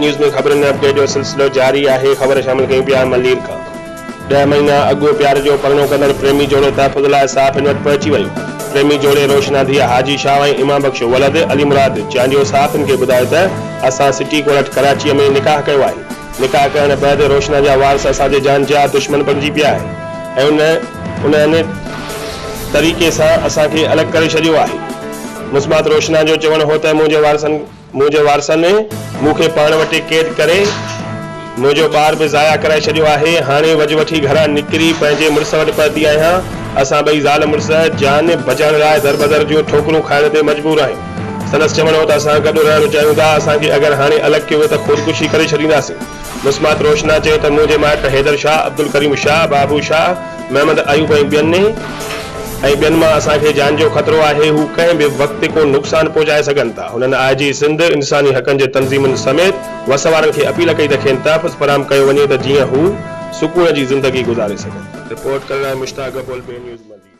News में ख़बरुनि update जो सिलसिलो जारी है। ख़बर शामिल कयूं पिया मलीर का 10 महीना अॻु प्यार जो परिणो कंदड़ प्रेमी जोड़ो तहफ़ुज़ लाइ साफ़ हिन वटि पहुची वियो। प्रेमी जोड़े रोशना धीअ हाजी शाह ऐं इमाम बख्श वलद अली मुराद चांडियो साफ़ खे ॿुधायो त असां सिटी कोर्ट कराची में निकाह कयो आहे। निकाह करण बैदि रोशना जा वारस असांजे जान जा दुश्मन बणिजी पिया आहिनि ऐं उन तरीक़े सां असांखे अलॻि करे छॾियो आहे। मुस्मात रोशना जो चवणु हो त मुंहिंजे वारसनि मूंखे पाण वटि क़ैद करे मुंहिंजो ॿार बि ज़ाया कराए छॾियो आहे। हाणे वज वठी घरां निकिरी पंहिंजे मुड़ुस वटि पहुती आहियां। असां ॿई ज़ाल मुड़ुस जान बचाइण लाइ दर बदर जूं ठोकरूं खाइण ते मजबूर आहियूं। संदसि चवणो हो त असां गॾु रहणु चाहियूं था। असांखे अगरि हाणे अलॻि कयो त ख़ुदकुशी करे छॾींदासीं। मुस्मात रोशना चयो त मुंहिंजे माइट हैदर शाह, अब्दुल करीम शाह, बाबू शाह, महमद अयूब ऐं ॿियनि मां असांखे जान जो ख़तरो आहे। हू कंहिं बि वक़्तु को नुक़सान पहुचाए सघनि था। हुननि IG सिंध इंसानी हक़नि जे तंज़ीमुनि समेत वस वारनि खे अपील कई त खेनि तहफ़ुज़ फराहम कयो वञे त जीअं हू सुकून जी ज़िंदगी गुज़ारे सघनि। रिपोर्ट करण लाइ मुश्ताक अबोल, बे न्यूज़।